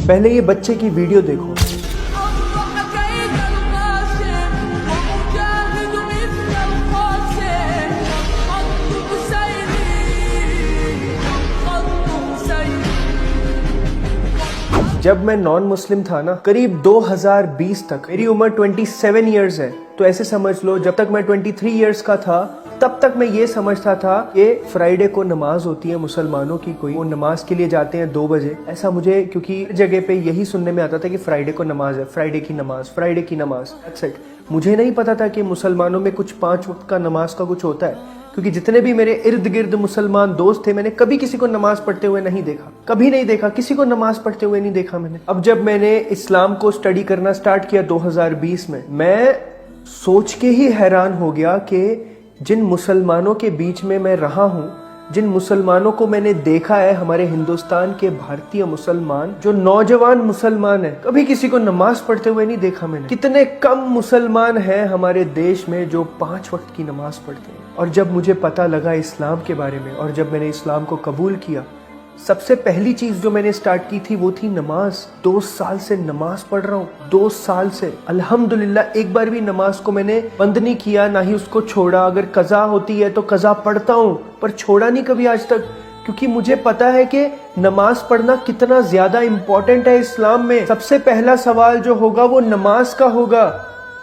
پہلے یہ بچے کی ویڈیو دیکھو. جب میں نان مسلم تھا نا، قریب 2020 تک، میری عمر 27 ایئرز ہے، تو ایسے سمجھ لو جب تک میں 23 ایئرز کا تھا تب تک میں یہ سمجھتا تھا کہ فرائیڈے کو نماز ہوتی ہے مسلمانوں کی، کوئی وہ نماز کے لیے جاتے ہیں 2 بجے. ایسا مجھے کیونکہ جگہ پہ یہی سننے میں آتا تھا کہ فرائیڈے کو نماز ہے، فرائیڈے کی نماز، فرائیڈے کی نماز. مجھے نہیں پتا تھا کہ مسلمانوں میں کچھ 5 وقت کا نماز کا کچھ ہوتا ہے، کیونکہ جتنے بھی میرے ارد گرد مسلمان دوست تھے میں نے کبھی کسی کو نماز پڑھتے ہوئے نہیں دیکھا، کبھی نہیں دیکھا، کسی کو نماز پڑھتے ہوئے نہیں دیکھا میں نے. اب جب میں نے اسلام کو سٹڈی کرنا سٹارٹ کیا 2020 میں سوچ کے ہی حیران ہو گیا کہ جن مسلمانوں کے بیچ میں رہا ہوں، جن مسلمانوں کو میں نے دیکھا ہے، ہمارے ہندوستان کے بھارتیہ مسلمان، جو نوجوان مسلمان ہیں، کبھی کسی کو نماز پڑھتے ہوئے نہیں دیکھا میں نے. کتنے کم مسلمان ہیں ہمارے دیش میں جو 5 وقت کی نماز پڑھتے ہیں. اور جب مجھے پتہ لگا اسلام کے بارے میں، اور جب میں نے اسلام کو قبول کیا، سب سے پہلی چیز جو میں نے سٹارٹ کی تھی وہ تھی نماز. 2 سال سے نماز پڑھ رہا ہوں، 2 سال سے الحمدللہ ایک بار بھی نماز کو میں نے بند نہیں کیا، نہ ہی اس کو چھوڑا. اگر قضا ہوتی ہے تو قضا پڑھتا ہوں، پر چھوڑا نہیں کبھی آج تک، کیونکہ مجھے پتا ہے کہ نماز پڑھنا کتنا زیادہ امپورٹنٹ ہے اسلام میں. سب سے پہلا سوال جو ہوگا وہ نماز کا ہوگا.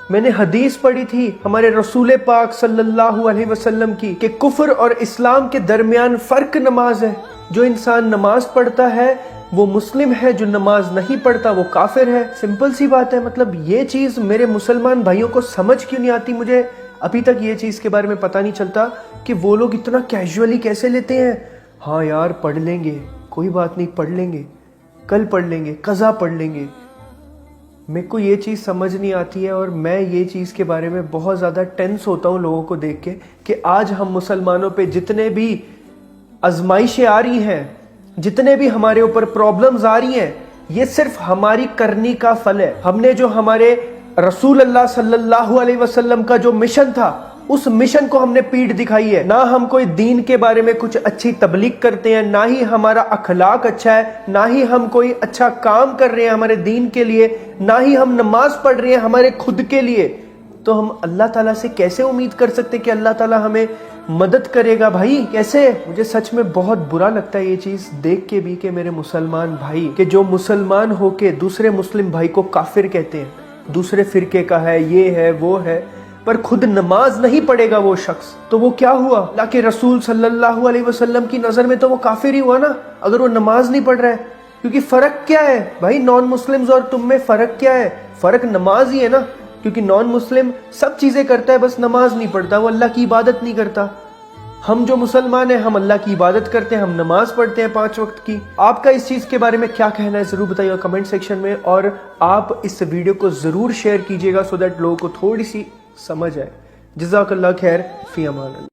میں نے حدیث پڑھی تھی ہمارے رسول پاک صلی اللہ علیہ وسلم کی کہ کفر اور اسلام کے درمیان فرق نماز ہے. جو انسان نماز پڑھتا ہے وہ مسلم ہے، جو نماز نہیں پڑھتا وہ کافر ہے. سمپل سی بات ہے. مطلب یہ چیز میرے مسلمان بھائیوں کو سمجھ کیوں نہیں آتی؟ مجھے ابھی تک یہ چیز کے بارے میں پتہ نہیں چلتا کہ وہ لوگ اتنا کیجولی کیسے لیتے ہیں. ہاں یار پڑھ لیں گے، کوئی بات نہیں، پڑھ لیں گے، کل پڑھ لیں گے، قضا پڑھ لیں گے. میرے کو یہ چیز سمجھ نہیں آتی ہے، اور میں یہ چیز کے بارے میں بہت زیادہ ٹینس ہوتا ہوں لوگوں کو دیکھ کے کہ آج ہم مسلمانوں پہ جتنے بھی آزمائشیں آ رہی ہیں، جتنے بھی ہمارے اوپر پرابلمز آ رہی ہیں، یہ صرف ہماری کرنی کا پھل ہے. ہم نے جو ہمارے رسول اللہ صلی اللہ علیہ وسلم کا جو مشن تھا، اس مشن کو ہم نے پیٹھ دکھائی ہے. نہ ہم کوئی دین کے بارے میں کچھ اچھی تبلیغ کرتے ہیں، نہ ہی ہمارا اخلاق اچھا ہے، نہ ہی ہم کوئی اچھا کام کر رہے ہیں ہمارے دین کے لیے، نہ ہی ہم نماز پڑھ رہے ہیں ہمارے خود کے لیے. تو ہم اللہ تعالیٰ سے کیسے امید کر سکتے کہ اللہ تعالیٰ ہمیں مدد کرے گا؟ بھائی کیسے؟ مجھے سچ میں بہت برا لگتا ہے یہ چیز دیکھ کے بھی کہ میرے مسلمان بھائی کہ جو مسلمان ہو کے دوسرے مسلم بھائی کو کافر کہتے ہیں، دوسرے فرقے کا ہے، یہ ہے وہ ہے، پر خود نماز نہیں پڑھے گا وہ شخص، تو وہ کیا ہوا؟ اللہ کے رسول صلی اللہ علیہ وسلم کی نظر میں تو وہ کافر ہی ہوا نا، اگر وہ نماز نہیں پڑھ رہا ہے. کیونکہ فرق کیا ہے بھائی؟ نان مسلمز اور تم میں فرق کیا ہے؟ فرق نماز ہی ہے نا. کیونکہ نان مسلم سب چیزیں کرتا ہے، بس نماز نہیں پڑھتا، وہ اللہ کی عبادت نہیں کرتا. ہم جو مسلمان ہیں ہم اللہ کی عبادت کرتے ہیں، ہم نماز پڑھتے ہیں 5 وقت کی. آپ کا اس چیز کے بارے میں کیا کہنا ہے ضرور بتائیے گا کمنٹ سیکشن میں، اور آپ اس ویڈیو کو ضرور شیئر کیجیے گا سو دیٹ لوگوں کو تھوڑی سی سمجھ آئے. جزاک اللہ خیر، فی امان اللہ.